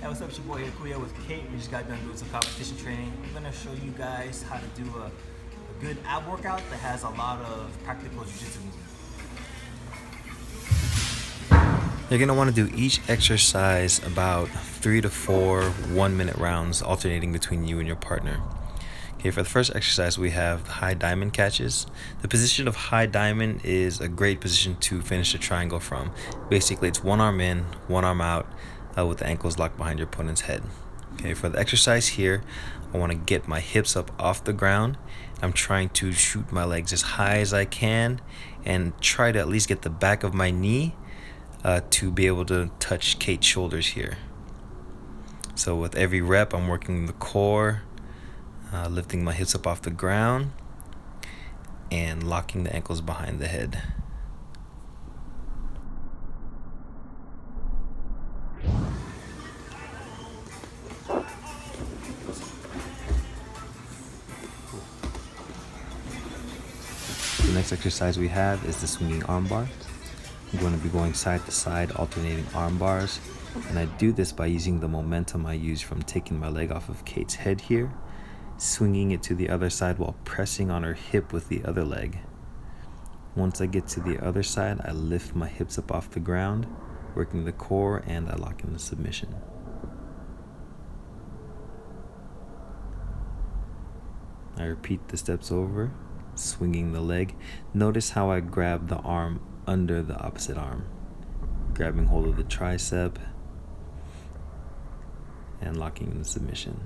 what's up? It's your boy here, Kuya with Kate. We just got done doing some competition training. I'm gonna show you guys how to do a good ab workout that has a lot of practical jiu-jitsu movement. You're gonna want to do each exercise about 3 to 4 1-minute rounds, alternating between you and your partner. Okay, for the first exercise, we have high diamond catches. The position of high diamond is a great position to finish a triangle from. Basically, it's one arm in, one arm out, with the ankles locked behind your opponent's head. Okay, for the exercise here, I want to get my hips up off the ground. I'm trying to shoot my legs as high as I can and try to at least get the back of my knee to be able to touch Kate's shoulders here. So with every rep, I'm working the core, lifting my hips up off the ground and locking the ankles behind the head. The next exercise we have is the swinging arm bar. I'm going to be going side to side, alternating arm bars, and I do this by using the momentum I use from taking my leg off of Kate's head here, swinging it to the other side while pressing on her hip with the other leg. Once I get to the other side, I lift my hips up off the ground, working the core, and I lock in the submission. I repeat the steps over, swinging the leg. Notice how I grab the arm under the opposite arm, grabbing hold of the tricep and locking in the submission.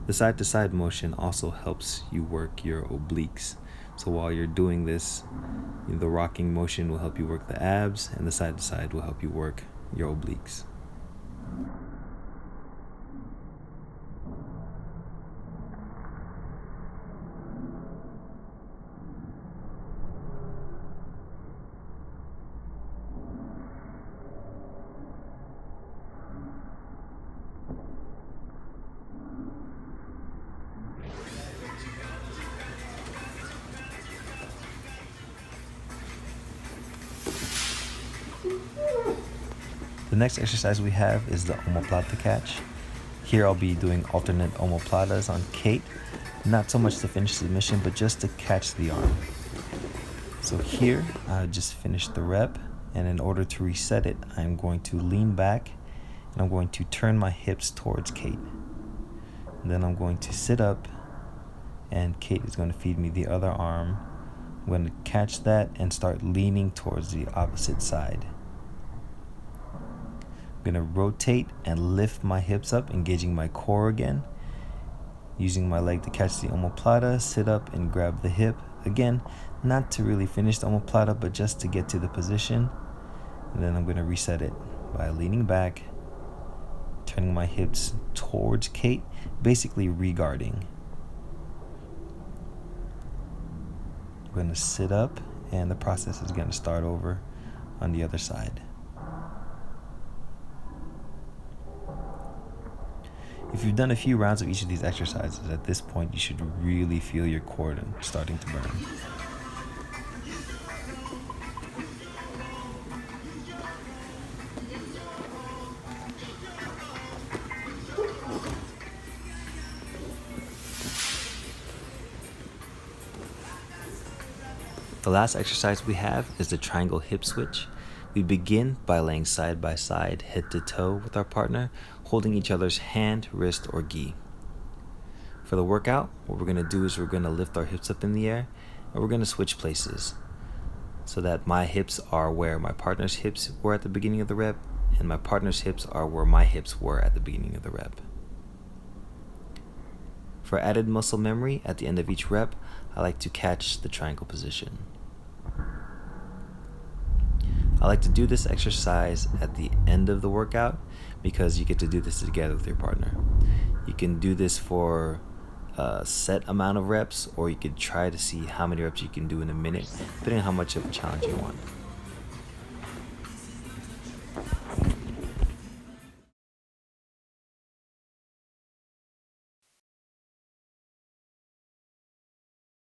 The side to side motion also helps you work your obliques. So while you're doing this, the rocking motion will help you work the abs, and the side to side will help you work your obliques. The next exercise we have is the omoplata catch. Here I'll be doing alternate omoplatas on Kate, not so much to finish submission, but just to catch the arm. So here I just finished the rep, and in order to reset it, I'm going to lean back and I'm going to turn my hips towards Kate. And then I'm going to sit up, and Kate is going to feed me the other arm. I'm going to catch that and start leaning towards the opposite side. I'm going to rotate and lift my hips up, engaging my core again, using my leg to catch the omoplata, sit up and grab the hip. Again, not to really finish the omoplata, but just to get to the position. And then I'm going to reset it by leaning back, turning my hips towards Kate, basically re-guarding. I'm going to sit up, and the process is going to start over on the other side. If you've done a few rounds of each of these exercises, at this point you should really feel your core starting to burn. The last exercise we have is the triangle hip switch. We begin by laying side by side, head to toe with our partner, holding each other's hand, wrist, or gi. For the workout, what we're going to do is we're going to lift our hips up in the air, and we're going to switch places so that my hips are where my partner's hips were at the beginning of the rep, and my partner's hips are where my hips were at the beginning of the rep. For added muscle memory, at the end of each rep, I like to catch the triangle position. I like to do this exercise at the end of the workout because you get to do this together with your partner. You can do this for a set amount of reps, or you could try to see how many reps you can do in a minute, depending on how much of a challenge you want.